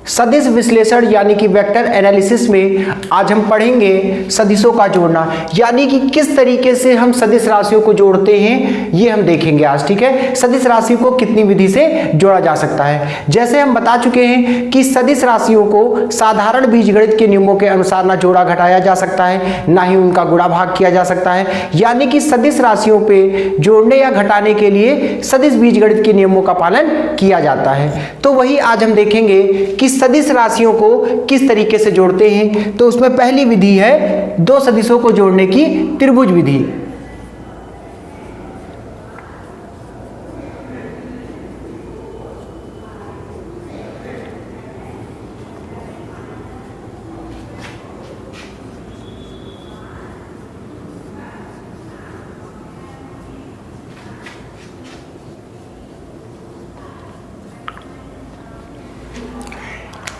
सदिश विश्लेषण यानी कि वेक्टर एनालिसिस में आज हम पढ़ेंगे सदिशों का जोड़ना, यानी कि किस तरीके से हम सदिश राशियों को जोड़ते हैं ये हम देखेंगे आज। ठीक है, सदिश राशियों को कितनी विधि से जोड़ा जा सकता है। जैसे हम बता चुके हैं कि सदिश राशियों को साधारण बीजगणित के नियमों के अनुसार ना जोड़ा घटाया जा सकता है, ना ही उनका गुणा भाग किया जा सकता है, यानी कि सदिश राशियों पे जोड़ने या घटाने के लिए सदिश बीजगणित के नियमों का पालन किया जाता है। तो वही आज हम देखेंगे कि सदिश राशियों को किस तरीके से जोड़ते हैं। तो उसमें पहली विधि है दो सदिशों को जोड़ने की त्रिभुज विधि।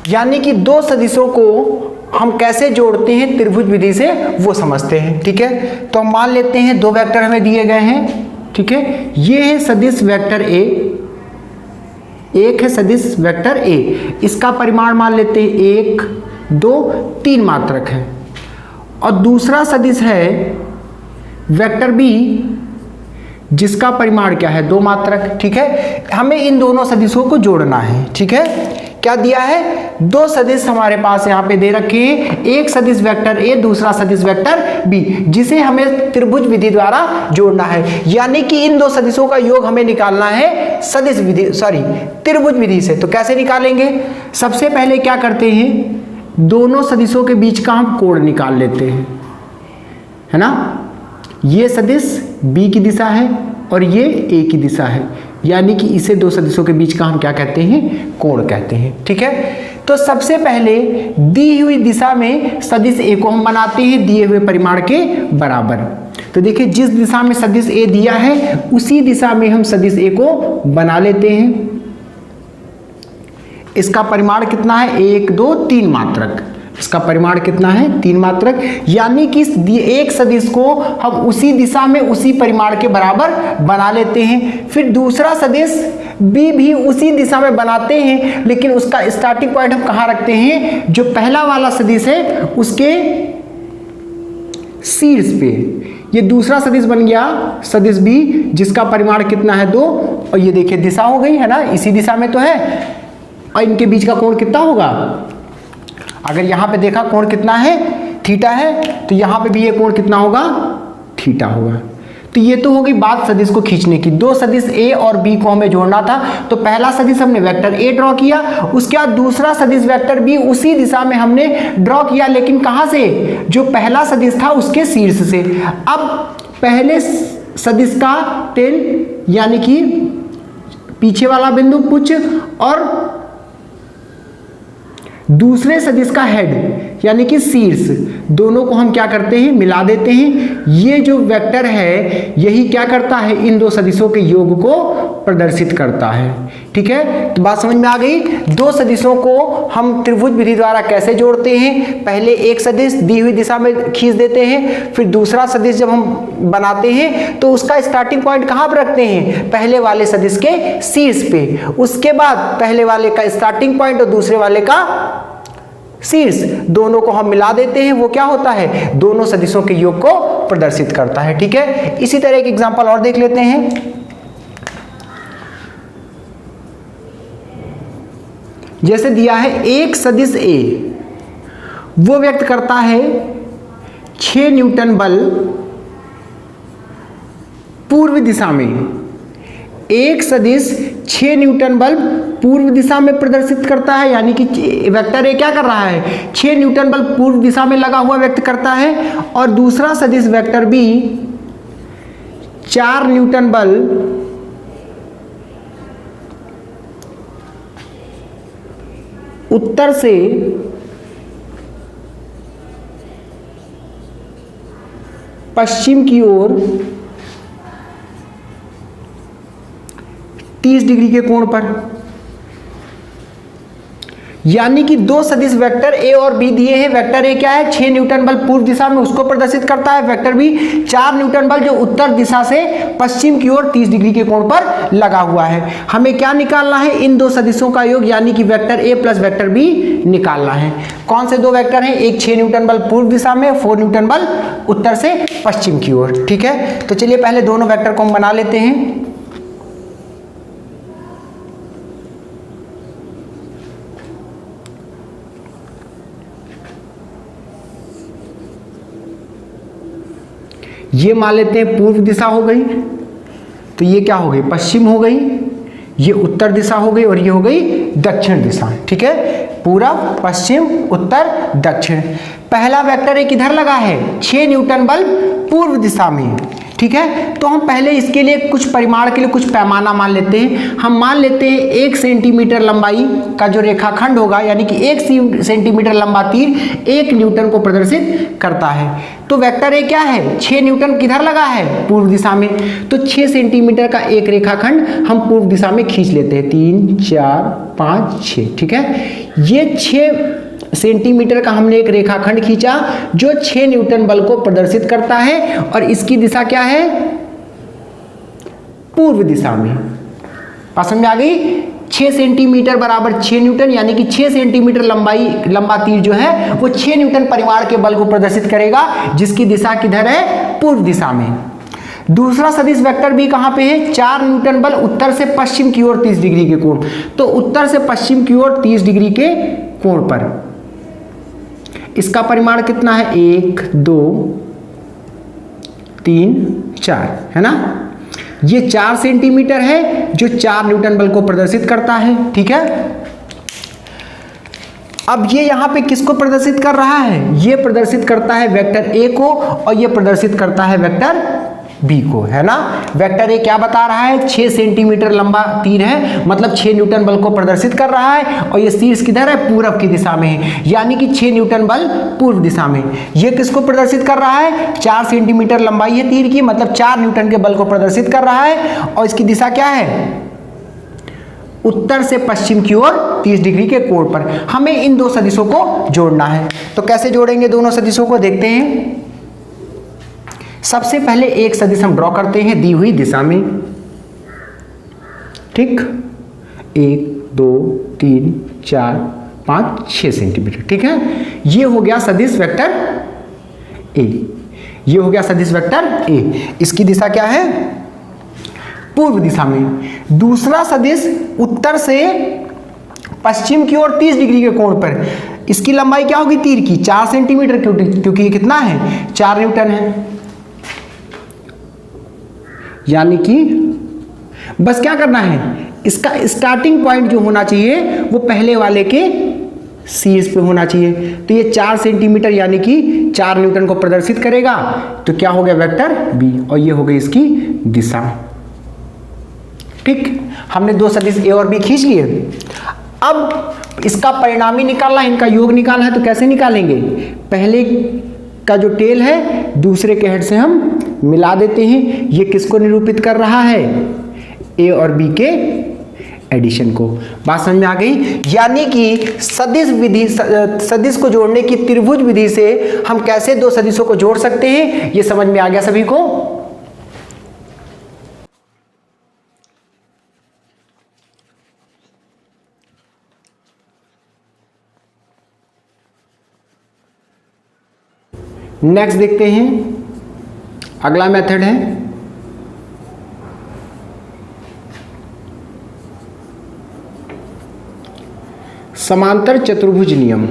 यानी कि दो सदिशों को हम कैसे जोड़ते हैं त्रिभुज विधि से वो समझते हैं। ठीक है, तो हम मान लेते हैं दो वेक्टर हमें दिए गए हैं। ठीक है, ये है सदिश वेक्टर ए, एक है सदिश वेक्टर ए, इसका परिमाण मान लेते हैं 1 2 3 मात्रक है, और दूसरा सदिश है वेक्टर बी जिसका परिमाण क्या है 2 मात्रक। ठीक है, हमें इन दोनों सदिशों को जोड़ना है। ठीक है, क्या दिया है, दो सदिश हमारे पास यहाँ पे दे रखे हैं, एक सदिश वेक्टर ए, दूसरा सदिश वेक्टर बी, जिसे हमें त्रिभुज विधि द्वारा जोड़ना है। यानी कि इन दो सदिशों का योग हमें निकालना है सदिश विधि त्रिभुज विधि से। तो कैसे निकालेंगे, सबसे पहले क्या करते हैं, दोनों सदिशों के बीच का हम कोण निकाल लेते हैं, है ना। ये सदिश बी की दिशा है और ये ए की दिशा है, यानी कि इसे दो सदिशों के बीच का हम क्या कहते हैं, कोण कहते हैं। ठीक है, तो सबसे पहले दी हुई दिशा में सदिश ए को हम बनाते हैं दिए हुए परिमाण के बराबर। तो देखिए, जिस दिशा में सदिश ए दिया है उसी दिशा में हम सदिश ए को बना लेते हैं। इसका परिमाण कितना है, 1 2 3 मात्रक। इसका परिमाण कितना है, 3 मात्रक, यानी कि एक सदिश को हम उसी दिशा में उसी परिमाण के बराबर बना लेते हैं। फिर दूसरा सदिश बी भी उसी दिशा में बनाते हैं, लेकिन उसका स्टार्टिंग पॉइंट हम कहाँ रखते हैं, जो पहला वाला सदिश है उसके शीर्ष पे। ये दूसरा सदिश बन गया सदिश बी जिसका परिमाण कितना है 2, और ये देखिए दिशा हो गई है ना, इसी दिशा में तो है, और इनके बीच का कोण कितना होगा, अगर यहां पे देखा कोण कितना है, थीटा है, तो यहां पे भी ये कोण कितना होगा, थीटा होगा। तो ये तो हो गई बात सदिश को खींचने की। दो सदिश ए और बी को हमें जोड़ना था, तो पहला सदिश हमने वेक्टर ए ड्रॉ किया, उसके बाद दूसरा सदिश वेक्टर बी उसी दिशा में हमने ड्रॉ किया, लेकिन कहां से, जो पहला सदिश था उसके शीर्ष से। अब पहले सदिश का टेल यानी कि पीछे वाला बिंदु पुच्छ, और दूसरे सदिश का हेड यानी कि शीर्ष, दोनों को हम क्या करते हैं, मिला देते हैं। ये जो वेक्टर है यही क्या करता है, इन दो सदिशों के योग को प्रदर्शित करता है। ठीक है, तो बात समझ में आ गई। दो सदिशों को हम त्रिभुज विधि द्वारा कैसे जोड़ते हैं, पहले एक सदिश दी हुई दिशा में खींच देते हैं, फिर दूसरा सदिश जब हम बनाते हैं तो उसका स्टार्टिंग पॉइंट कहाँ पर रखते हैं, पहले वाले सदिश के शीर्ष पे। उसके बाद पहले वाले का स्टार्टिंग पॉइंट और दूसरे वाले का शीर्ष, दोनों को हम मिला देते हैं। वो क्या होता है, दोनों सदिशों के योग को प्रदर्शित करता है। ठीक है, इसी तरह एक एग्जांपल और देख लेते हैं। जैसे दिया है एक सदिश ए, वो व्यक्त करता है 6 न्यूटन बल पूर्व दिशा में। एक सदिश 6 न्यूटन बल पूर्व दिशा में प्रदर्शित करता है, यानी कि वेक्टर ए क्या कर रहा है, 6 न्यूटन बल पूर्व दिशा में लगा हुआ व्यक्त करता है, और दूसरा सदिश वेक्टर बी 4 न्यूटन बल उत्तर से पश्चिम की ओर 30 डिग्री के कोण पर। यानी कि दो सदिश वेक्टर ए और बी दिए हैं। वेक्टर ए क्या है, 6 न्यूटन बल पूर्व दिशा में, उसको प्रदर्शित करता है। वेक्टर बी 4 न्यूटन बल जो उत्तर दिशा से पश्चिम की ओर 30 डिग्री के कोण पर लगा हुआ है। हमें क्या निकालना है, इन दो सदिशों का योग यानी कि vector A plus vector B निकालना है। कौन से दो वेक्टर हैं, एक 6 न्यूटन बल पूर्व दिशा में, 4 न्यूटन बल उत्तर से पश्चिम की ओर। ठीक है, तो चलिए पहले दोनों वेक्टर को हम बना लेते हैं। ये मान लेते हैं पूर्व दिशा हो गई, तो ये क्या हो गई, पश्चिम हो गई, ये उत्तर दिशा हो गई और ये हो गई दक्षिण दिशा। ठीक है, पूरब पश्चिम उत्तर दक्षिण। पहला वेक्टर एक इधर लगा है 6 न्यूटन बल पूर्व दिशा में। ठीक है, तो हम पहले इसके लिए कुछ परिमाण के लिए कुछ पैमाना मान लेते हैं। हम मान लेते हैं 1 सेंटीमीटर लंबाई का जो रेखाखंड होगा यानी कि 1 सेंटीमीटर लंबा तीर 1 न्यूटन को प्रदर्शित करता है। तो वेक्टर ए क्या है, 6 न्यूटन किधर लगा है, पूर्व दिशा में। तो 6 सेंटीमीटर का एक रेखाखंड हम पूर्व दिशा में खींच लेते हैं, 3 4 5 6। ठीक है, ये 6 सेंटीमीटर का हमने एक रेखाखंड खींचा जो 6 न्यूटन बल को प्रदर्शित करता है और इसकी दिशा क्या है, पूर्व दिशा में। बात समझ में आ गई, 6 सेंटीमीटर बराबर 6 न्यूटन यानी कि 6 सेंटीमीटर लंबा तीर जो है वो 6 न्यूटन परिमाण के बल को प्रदर्शित करेगा जिसकी दिशा किधर है, पूर्व दिशा में। दूसरा सदिश वेक्टर भी कहां पे है, 4 न्यूटन बल उत्तर से पश्चिम की ओर 30 डिग्री के कोण। तो उत्तर से पश्चिम की ओर 30 डिग्री के कोण पर इसका परिमाण कितना है, 1 2 3 4 है ना। ये 4 सेंटीमीटर है जो 4 न्यूटन बल को प्रदर्शित करता है। ठीक है, अब ये यहां पे किसको प्रदर्शित कर रहा है, ये प्रदर्शित करता है वेक्टर ए को और ये प्रदर्शित करता है वेक्टर बी को, है ना। वेक्टर ए क्या बता रहा है, 6 सेंटीमीटर लंबा तीर है, मतलब 6 न्यूटन बल को प्रदर्शित कर रहा है और ये शीर्ष किधर है, पूरब की दिशा में है यानी कि 6 न्यूटन बल पूर्व दिशा में। ये किसको प्रदर्शित कर रहा है, 4 सेंटीमीटर लंबाई है तीर की, मतलब 4 न्यूटन के बल को प्रदर्शित कर रहा है और इसकी दिशा क्या है, उत्तर से पश्चिम की ओर 30 डिग्री के कोण पर। हमें इन दो सदिशों को जोड़ना है, तो कैसे जोड़ेंगे दोनों सदिशों को, देखते हैं। सबसे पहले एक सदिश हम ड्रॉ करते हैं दी हुई दिशा में। ठीक, 1 2 3 4 5 6 सेंटीमीटर। ठीक है, ये हो गया सदिश वेक्टर ए, ये हो गया सदिश वेक्टर ए। इसकी दिशा क्या है, पूर्व दिशा में। दूसरा सदिश उत्तर से पश्चिम की ओर 30 डिग्री के कोण पर, इसकी लंबाई क्या होगी तीर की, 4 सेंटीमीटर, क्योंकि ये कितना है, 4 न्यूटन है। यानी कि बस क्या करना है, इसका स्टार्टिंग पॉइंट जो होना चाहिए वो पहले वाले के शीर्ष पे होना चाहिए। तो ये 4 सेंटीमीटर यानी कि 4 न्यूटन को प्रदर्शित करेगा। तो क्या हो गया, वेक्टर बी, और ये हो गई इसकी दिशा। ठीक, हमने दो सदिश ए और बी खींच लिए। अब इसका परिणामी निकालना है, इनका योग निकालना है। तो कैसे निकालेंगे, पहले का जो टेल है दूसरे के हेड से हम मिला देते हैं। ये किसको निरूपित कर रहा है, ए और बी के एडिशन को। बात समझ में आ गई। यानी कि सदिश विधि, सदिश को जोड़ने की त्रिभुज विधि से हम कैसे दो सदिशों को जोड़ सकते हैं, ये समझ में आ गया सभी को। नेक्स्ट देखते हैं, अगला मेथड है समांतर चतुर्भुज नियम।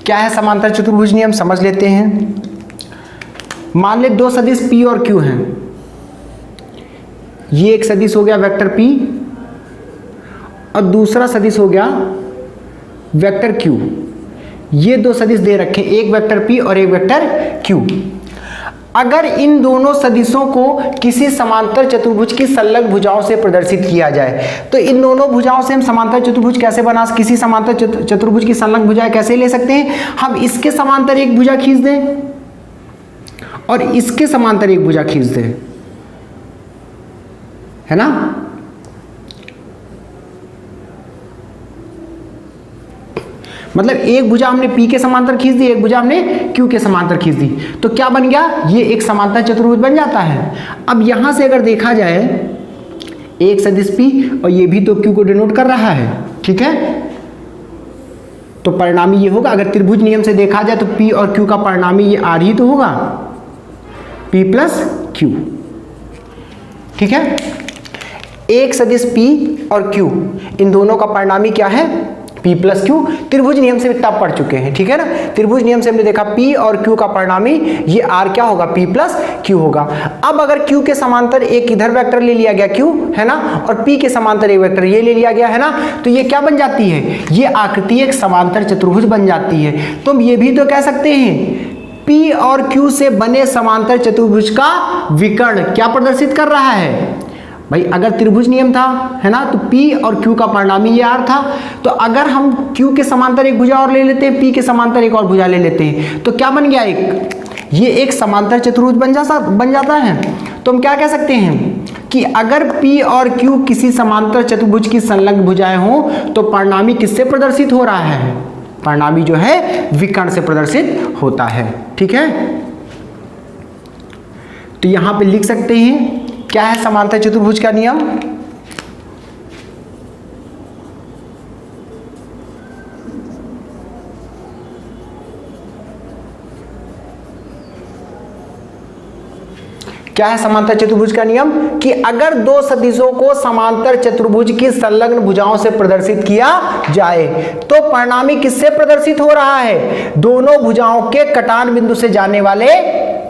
क्या है समांतर चतुर्भुज नियम, समझ लेते हैं। मान ले दो सदिश P और Q हैं। ये एक सदिश हो गया वेक्टर P और दूसरा सदिश हो गया वेक्टर Q। ये दो सदिश दे रखे, एक वेक्टर P और एक वेक्टर Q। अगर इन दोनों सदिशों को किसी समांतर चतुर्भुज की संलग्न भुजाओं से प्रदर्शित किया जाए, तो इन दोनों भुजाओं से हम समांतर चतुर्भुज कैसे बना, किसी समांतर चतुर्भुज की संलग्न भुजाएं कैसे ले सकते हैं। हम इसके समांतर एक भुजा खींच दें, और इसके समांतर एक भुजा खींच दे, है ना, मतलब एक भुजा हमने P के समांतर खींच दी, एक भुजा हमने Q के समांतर खींच दी, तो क्या बन गया, ये एक समांतर चतुर्भुज बन जाता है। अब यहां से अगर देखा जाए एक सदिश P और ये भी तो Q को डिनोट कर रहा है, ठीक है, तो परिणामी ये होगा, अगर त्रिभुज नियम से देखा जाए तो P और Q का परिणामी ये R ही तो होगा, P प्लस Q, ठीक है। एक सदिश P और Q, इन दोनों का परिणामी क्या है, P प्लस Q। त्रिभुज नियम से इतना पढ़ चुके हैं, ठीक है ना, त्रिभुज नियम से हमने देखा P और Q का परिणामी ये R क्या होगा, P प्लस Q होगा। अब अगर Q के समांतर एक इधर वेक्टर ले लिया गया Q, है ना, और P के समांतर एक वेक्टर ये ले लिया गया, है ना, तो ये क्या बन जाती है, ये आकृति एक समांतर चतुर्भुज बन जाती है। तो हम ये भी तो कह सकते हैं P और Q से बने समांतर चतुर्भुज का विकर्ण क्या प्रदर्शित कर रहा है भाई, अगर त्रिभुज नियम था, है ना, तो P और Q का परिणामी ये R था, तो अगर हम Q के समांतर एक भुजा और ले लेते हैं, P के समांतर एक और भुजा ले लेते हैं, तो क्या बन गया, ये एक समांतर चतुर्भुज बन जाता है। तो हम क्या कह सकते हैं कि अगर P और Q किसी समांतर चतुर्भुज की संलग्न भुजाएं हों तो परिणामी किससे प्रदर्शित हो रहा है, परिणामी जो है विकर्ण से प्रदर्शित होता है, ठीक है। तो यहां पे लिख सकते हैं क्या है समांतर चतुर्भुज का नियम, क्या है समांतर चतुर्भुज का नियम, कि अगर दो सदिशों को समांतर चतुर्भुज की संलग्न भुजाओं से प्रदर्शित किया जाए तो परिणामी किससे प्रदर्शित हो रहा है, दोनों भुजाओं के कटान बिंदु से जाने वाले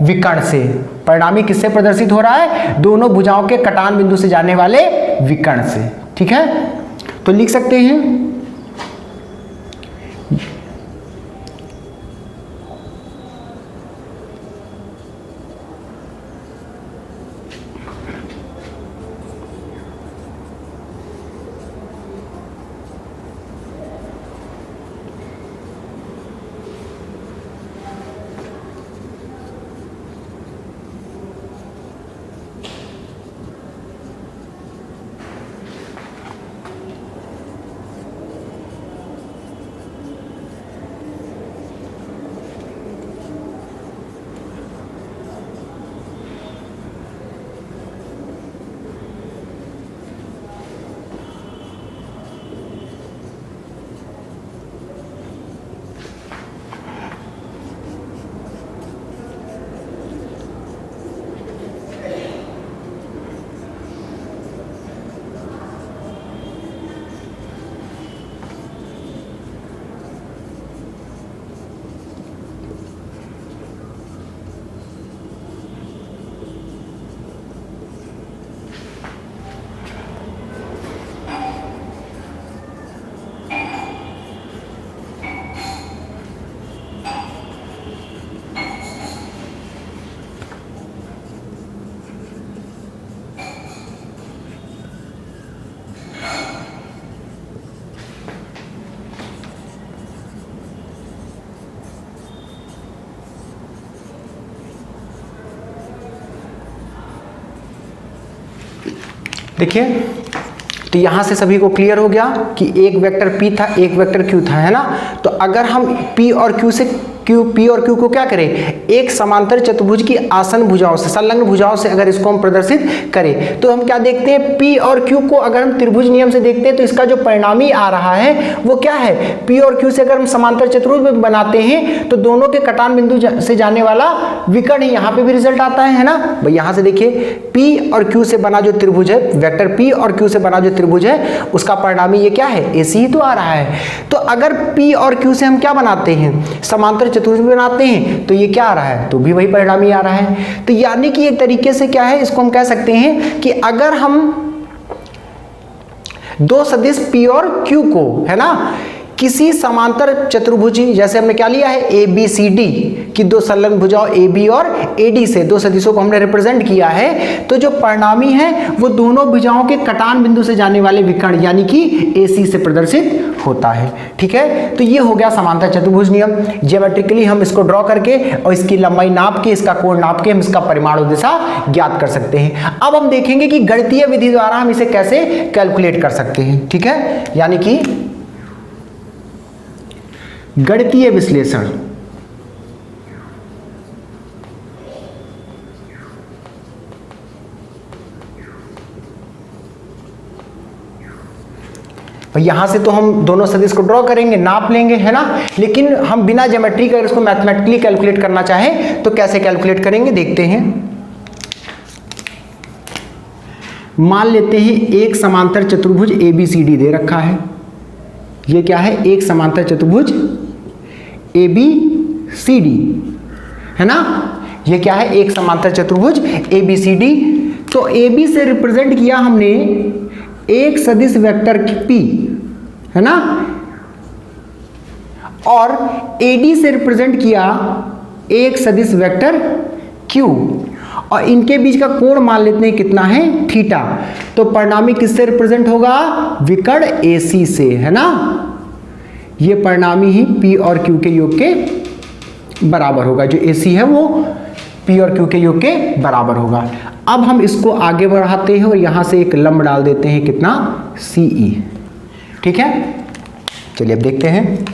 विकर्ण से। परिणामी किससे प्रदर्शित हो रहा है, दोनों भुजाओं के कटान बिंदु से जाने वाले विकर्ण से, ठीक है। तो लिख सकते हैं देखिए, तो यहां से सभी को क्लियर हो गया कि एक वेक्टर P था, एक वेक्टर Q था, है ना। तो अगर हम P और Q को क्या करें, एक समांतर चतुर्भुज की आसन भुजाओं से, संलग्न भुजाओं से अगर इसको हम प्रदर्शित करें तो हम क्या देखते हैं, P और Q को अगर हम त्रिभुज नियम से देखते हैं तो इसका जो परिणामी आ रहा है वो क्या है, P और Q से अगर हम समांतर चतुर्भुज बनाते हैं तो दोनों के कटान बिंदु से जाने वाला विकर्ण यहाँ पे भी रिजल्ट आता है ना भाई। यहाँ से देखिए P और Q से बना जो त्रिभुज है, वेक्टर P और Q से बना जो त्रिभुज है उसका परिणामी ये क्या है, AC ही तो आ रहा है। तो अगर P और Q से हम क्या बनाते हैं, समांतर चतुर्भुज बनाते हैं, तो ये क्या आ रहा है, तो भी वही परिणामी आ रहा है। तो यानी कि एक तरीके से क्या है, इसको हम कह सकते हैं कि अगर हम दो सदिश P और Q को, है ना, किसी समांतर चतुर्भुज, जैसे हमने क्या लिया है ABCD की दो संलग्न भुजाओं AB और AD से दो सदिशों को हमने रिप्रेजेंट किया है, तो जो परिणामी है वो दोनों भुजाओं के कटान बिंदु से जाने वाले विकर्ण यानी कि AC से प्रदर्शित होता है। ठीक है, तो ये हो गया समांतर चतुर्भुज नियम। ज्योमेट्रिकली हम इसको ड्रॉ करके और इसकी लंबाई नाप के, इसका कोण नाप के हम इसका परिमाण और दिशा ज्ञात कर सकते हैं। अब हम देखेंगे कि गणितीय विधि द्वारा हम इसे कैसे कैलकुलेट कर सकते हैं। ठीक है, यानी कि गणितीय विश्लेषण। यहां से तो हम दोनों सदिश को ड्रॉ करेंगे, नाप लेंगे, है ना, लेकिन हम बिना ज्योमेट्री का इसको मैथमेटिकली कैलकुलेट करना चाहें तो कैसे कैलकुलेट करेंगे देखते हैं। मान लेते हैं एक समांतर चतुर्भुज ABCD दे रखा है। ये क्या है? एक समांतर चतुर्भुज ABCD, है ना। ये क्या है? एक समांतर चतुर्भुज ABCD। तो AB से रिप्रेजेंट किया हमने एक सदिश वेक्टर P, है ना, और AD से रिप्रेजेंट किया एक सदिश वेक्टर Q, और इनके बीच का कोण मान लेते हैं कितना है? थीटा। तो परिणामी किससे रिप्रेजेंट होगा? विकर्ण AC से, है ना। ये परिणामी ही P और Q के योग के बराबर होगा। जो AC है वो P और Q के योग के बराबर होगा। अब हम इसको आगे बढ़ाते हैं और यहां से एक लंब डाल देते हैं, कितना? CE। ठीक है, चलिए अब देखते हैं,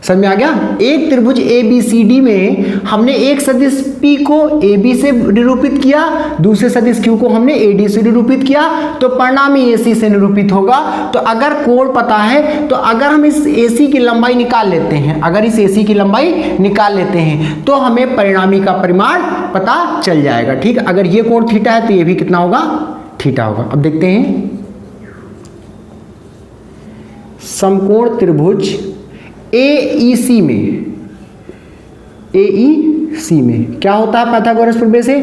समझ में आ गया। एक त्रिभुज ABCD में हमने एक सदिश P को AB से निरूपित किया, दूसरे सदिश Q को हमने AD से निरूपित किया, तो परिणामी AC से निरूपित होगा। तो अगर कोण पता है तो अगर हम इस AC की लंबाई निकाल लेते हैं, अगर इस AC की लंबाई निकाल लेते हैं तो हमें परिणामी का परिमाण पता चल जाएगा। ठीक, अगर ये कोण थीटा है तो ये भी कितना होगा? थीटा होगा। अब देखते हैं, समकोण त्रिभुज AEC में क्या होता है? पाइथागोरस प्रमेय से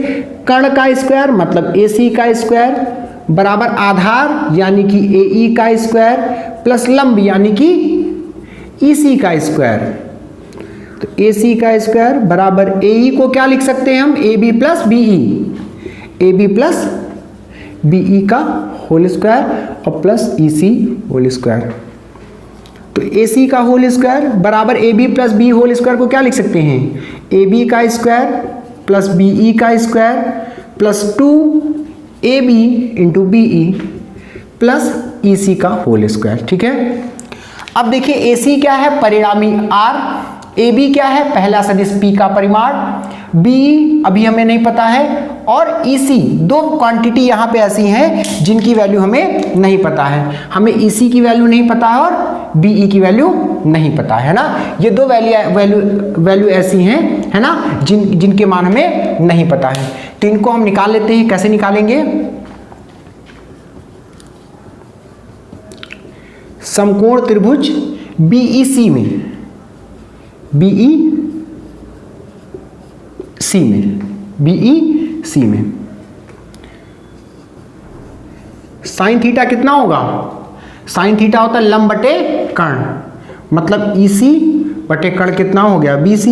कर्ण का स्क्वायर मतलब AC का स्क्वायर बराबर आधार यानी कि AE का स्क्वायर प्लस लंब यानी कि EC का स्क्वायर। तो AC का स्क्वायर बराबर AE को क्या लिख सकते हैं हम? AB plus BE, AB plus BE का होल स्क्वायर और प्लस EC होल स्क्वायर। तो AC का होल स्क्वायर बराबर AB plus B whole square को क्या लिख सकते हैं? AB का स्क्वायर प्लस BE का square plus 2AB into BE plus EC का होल स्क्वायर। ठीक है, अब देखिए AC क्या है? परिणामी R, AB क्या है? पहला सदिश P का परिमाण, BE अभी हमें नहीं पता है, और EC दो क्वांटिटी यहाँ पे ऐसी हैं जिनकी वैल्यू हमें नहीं पता है। हमें EC की वैल्यू नहीं पता है और BE की वैल्यू नहीं पता है ना। ये दो वैल्यू ऐसी हैं, है ना, जिनके मान हमें नहीं पता है। तो इनको हम निकाल लेते हैं। कैसे निकालेंगे? समकोण त्रिभुज BEC में साइन थीटा कितना होगा? साइन थीटा होता है लंब बटे कर्ण, मतलब EC बटे कर्ण कितना हो गया? BC।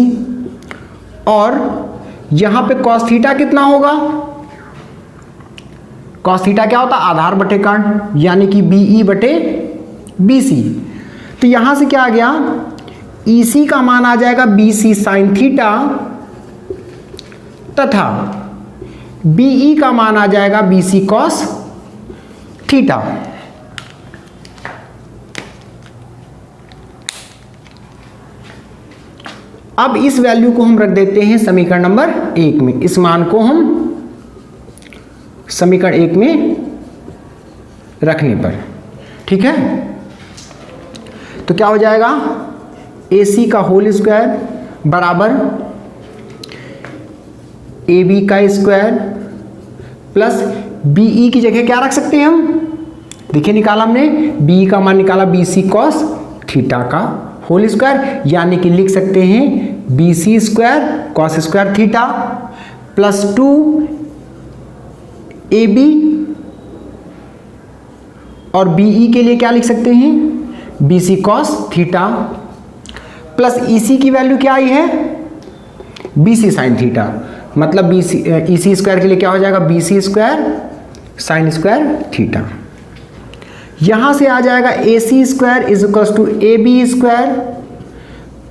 और यहां पे कॉस थीटा कितना होगा? कॉस थीटा क्या होता है? आधार बटे कर्ण यानी कि BE बटे BC। तो यहां से क्या आ गया? EC का मान आ जाएगा BC साइन थीटा तथा BE का मान आ जाएगा BC कॉस थीटा। अब इस वैल्यू को हम रख देते हैं समीकरण नंबर 1 में। इस मान को हम समीकरण 1 में रखने पर, ठीक है, तो क्या हो जाएगा? AC का होल स्क्वायर बराबर AB का स्क्वायर प्लस BE की जगह क्या रख सकते हैं हम? देखिए निकाला हमने, BE का मान निकाला BC कॉस थीटा का होल स्क्वायर, यानी कि लिख सकते हैं BC square cos square theta plus 2 AB, और BE के लिए क्या लिख सकते हैं? BC cos theta plus EC की वैल्यू क्या आई है? BC साइन थीटा, मतलब EC स्क्वायर के लिए क्या हो जाएगा? BC square sine square theta. यहां से आ जाएगा AC square is equal to AB square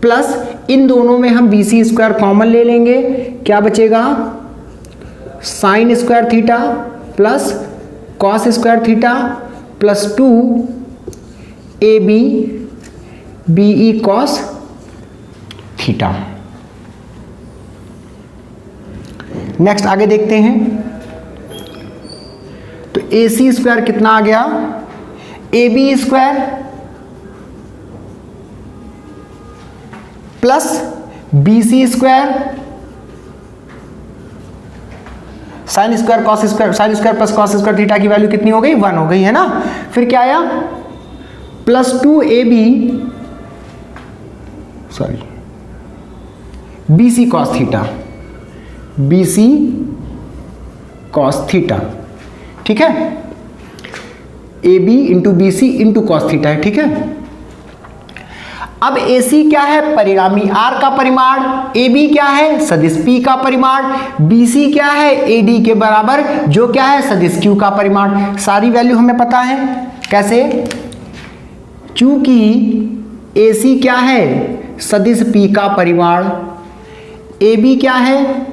plus इन दोनों में हम BC स्क्वायर कॉमन ले लेंगे, क्या बचेगा sign square theta plus cos square theta plus 2AB BE cos theta. Next आगे देखते हैं, तो AC स्क्वायर कितना आ गया, AB square plus BC square sine square cos square, sine square plus cos square theta की वैल्यू कितनी हो गई 1 हो गई है ना। फिर क्या आया plus 2AB BC cos theta, BC cos theta, ठीक है, AB into BC into cos theta है, ठीक है। अब AC क्या है परिणामी R का परिमाण, AB क्या है सदिश P का परिमाण, BC क्या है AD के बराबर जो क्या है सदिश Q का परिमाण। सारी वैल्यू हमें पता है कैसे, चूंकि AC क्या है सदिश P का परिमाण, AB क्या है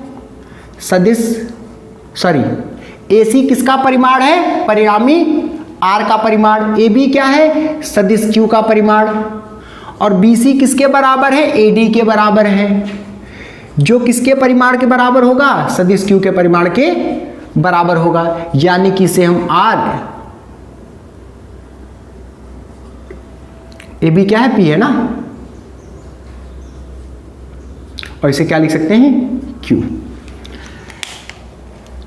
सदिश AC किसका परिमाण है परिणामी R का परिमाण, AB क्या है सदिश Q का परिमाण और BC किसके बराबर है AD के बराबर है, जो किसके परिमाण के बराबर होगा सदिश Q के परिमाण के बराबर होगा। यानी कि इसे हम R, AB क्या है P है ना, और इसे क्या लिख सकते हैं Q।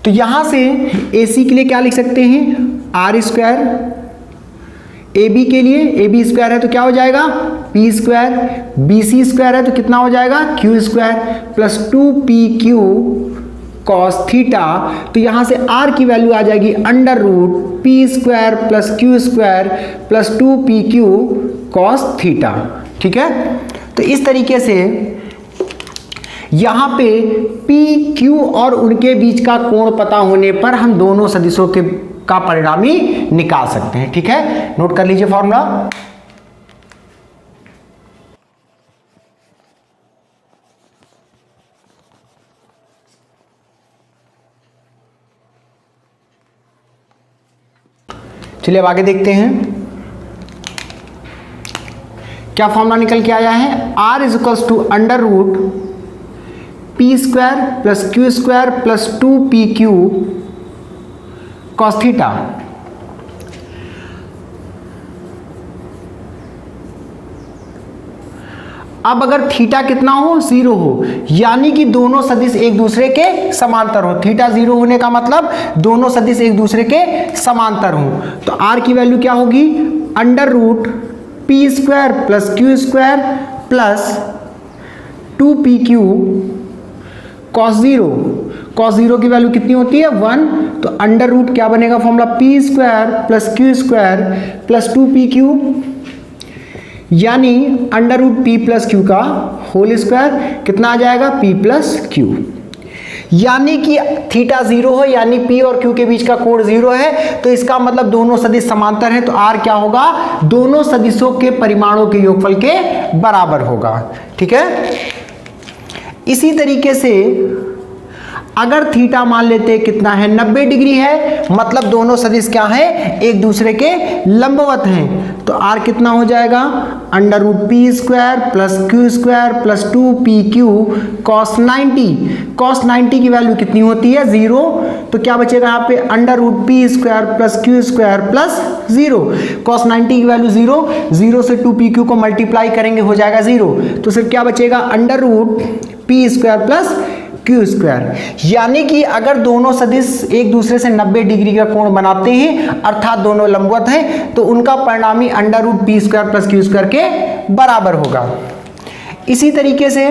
तो यहां से AC के लिए क्या लिख सकते हैं R स्क्वायर, AB के लिए AB स्क्वायर है तो क्या हो जाएगा P स्क्वायर, BC स्क्वायर है तो कितना हो जाएगा Q square plus 2PQ cos theta. तो यहां से R की वैल्यू आ जाएगी under root P square plus Q square plus 2PQ cos theta, ठीक है। तो इस तरीके से यहां पे PQ और उनके बीच का कोण पता होने पर हम दोनों सदिशों के का परिणामी निकाल सकते हैं, ठीक है। नोट कर लीजिए फॉर्मूला, चलिए अब आगे देखते हैं क्या फॉर्मूला निकल के आया है। R is equals to under root P square plus Q square plus 2PQ cos theta. अब अगर थीटा कितना हो 0 हो, यानी कि दोनों सदिश एक दूसरे के समांतर हो, थीटा 0 होने का मतलब दोनों सदिश एक दूसरे के समांतर हो, तो R की वैल्यू क्या होगी under root P square plus Q square plus 2PQ cos 0। Cos 0 की वैल्यू कितनी होती है 1, तो अंडर रूट क्या बनेगा formula P square plus Q square plus 2PQ, यानी under root P plus Q का होल स्क्वायर कितना आ जाएगा P प्लस Q। यानी कि थीटा 0 हो यानी P और Q के बीच का कोण 0 है, तो इसका मतलब दोनों सदिश समांतर हैं, तो R क्या होगा दोनों सदिशों के परिमाणों के योगफल के बराबर होगा, ठीक है। इसी तरीके से अगर थीटा मान लेते हैं कितना है 90 डिग्री है, मतलब दोनों सदिश क्या है एक दूसरे के लंबवत हैं, तो R कितना हो जाएगा under root P square plus Q square plus 2PQ cos 90। Cos 90 की वैल्यू कितनी होती है 0, तो क्या बचेगा यहाँ पे under root P square plus Q square plus 0। Cos 90 की वैल्यू 0, 0 से 2PQ को मल्टीप्लाई करेंगे हो जाएगा 0, तो सिर्फ क्या बचेगा under root P square plus Q square. यानी कि अगर दोनों सदिश एक दूसरे से 90 डिग्री का कोण बनाते हैं अर्थात दोनों लंबवत हैं, तो उनका परिणामी under root P square plus Q square के बराबर होगा। इसी तरीके से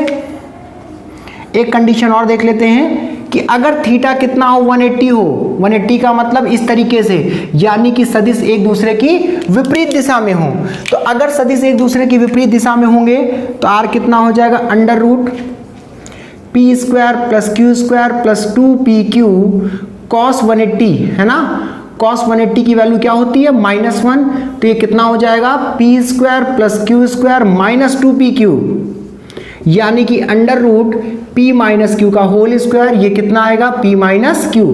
एक कंडीशन और देख लेते हैं कि अगर थीटा कितना हो 180 हो, 180 का मतलब इस तरीके से, यानी कि सदिश एक दूसरे की विपरीत दिशा में हो, तो अगर सदिश एक दूसरे की विपरीत दिशा में होंगे तो R कितना हो जाएगा under root P square plus Q square plus 2PQ cos 180 है ना, कॉस 180 की वैल्यू क्या होती है -1, तो ये कितना हो जाएगा P square plus Q square minus 2pq, यानी कि under root p minus Q का होल स्क्वायर, ये कितना आएगा p माइनस क्यू।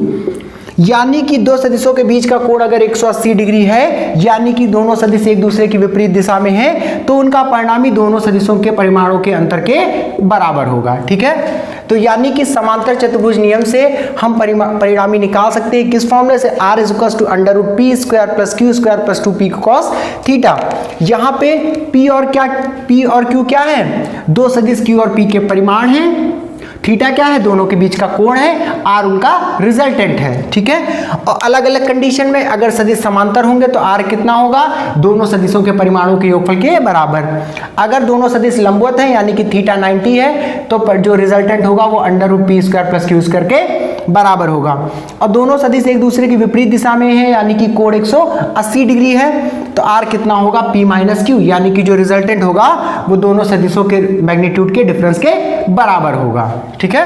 यानी कि दो सदिशों के बीच का कोण अगर 180 डिग्री है, यानी कि दोनों सदिश एक दूसरे की विपरीत दिशा में है, तो उनका परिणामी दोनों सदिशों के परिमाणों के अंतर के बराबर होगा। ठीक है, तो यानी कि समांतर चतुर्भुज नियम से हम परिणामी निकाल सकते हैं किस फॉर्मूले से, r is to under root P square plus Q square plus 2p cos theta. यहाँ पे p और q क्या है, दो सदिश q और p के परिमाण हैं, थीटा क्या है, दोनों के बीच का कोण है, r उनका रिजल्टेंट है। ठीक है, और अलग अलग कंडीशन में अगर सदिश समांतर होंगे तो r कितना होगा, दोनों सदिशों के परिमाणों के योगफल के बराबर। अगर दोनों सदिश लंबवत हैं यानी कि थीटा 90 है, तो जो रिजल्टेंट होगा वो under root P square plus Q square के बराबर होगा। और दोनों सदिश एक दूसरे की विपरीत दिशा में है, यानी कि कोण 180 डिग्री है, तो r कितना होगा p माइनस क्यू, यानी कि जो रिजल्टेंट होगा वो दोनों सदिशों के मैग्नीट्यूड के डिफरेंस के बराबर होगा। ठीक है,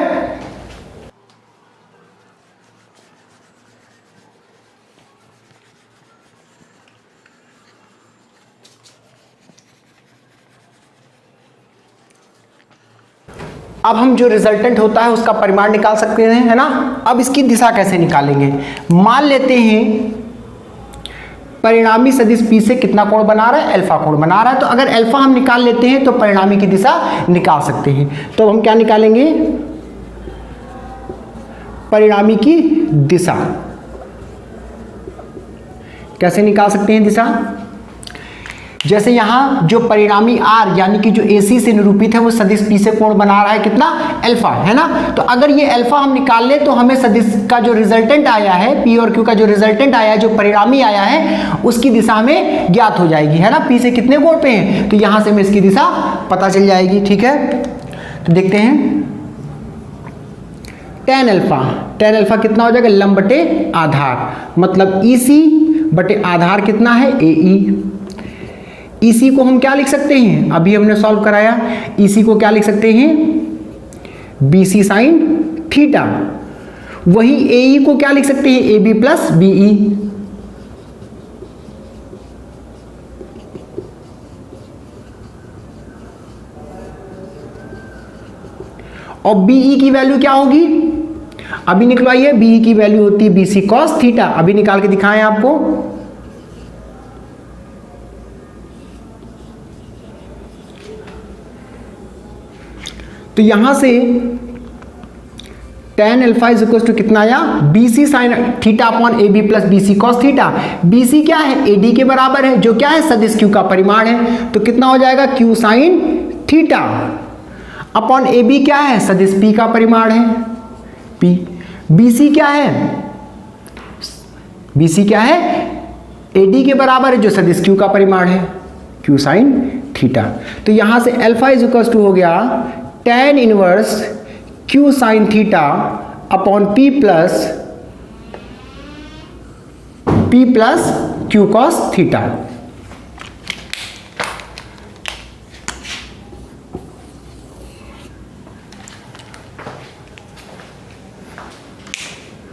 अब हम जो रिजल्टेंट होता है उसका परिमाण निकाल सकते हैं, है ना। अब इसकी दिशा कैसे निकालेंगे, मान लेते हैं परिणामी सदिश P से कितना कोण बना रहा है, अल्फा कोण बना रहा है, तो अगर अल्फा हम निकाल लेते हैं तो परिणामी की दिशा निकाल सकते हैं। तो हम क्या निकालेंगे, परिणामी की दिशा कैसे निकाल सकते हैं दिशा, जैसे यहां जो परिणामी r यानी कि जो AC से निरूपित है वो सदिश P से कोण बना रहा है कितना, अल्फा, है ना। तो अगर ये अल्फा हम निकाल ले तो हमें सदिश का जो रिजल्टेंट आया है P और Q का जो रिजल्टेंट आया है, जो परिणामी आया है, उसकी दिशा में ज्ञात हो जाएगी, है ना। P से कितने कोण पे हैं, तो यहां से हमें इसकी दिशा पता चल जाएगी। ठीक है, तो देखते हैं tan अल्फा कितना हो जाएगा, लंब बटे आधार, मतलब EC बटे आधार कितना है AE। EC को हम क्या लिख सकते हैं, अभी हमने सॉल्व कराया, EC को क्या लिख सकते हैं BC साइन थीटा। वही AE को क्या लिख सकते हैं AB प्लस BE। और BE की वैल्यू क्या होगी, अभी निकलवाई है, BE की वैल्यू होती है BC कॉस थीटा, अभी निकाल के दिखाएं आपको। तो यहां से tan alpha is equal to कितना आया, BC sine theta upon AB plus BC cos theta. BC क्या है, AD के बराबर है, जो क्या है सदिश Q का परिमाण है, तो कितना हो जाएगा Q sign theta upon AB क्या है, सदिश P का परिमाण है P। BC क्या है, BC क्या है, AD के बराबर है, जो सदिश Q का परिमाण है Q साइन थीटा। तो यहां से अल्फा इज इक्वल टू हो गया tan inverse Q sign theta upon P plus Q cos theta.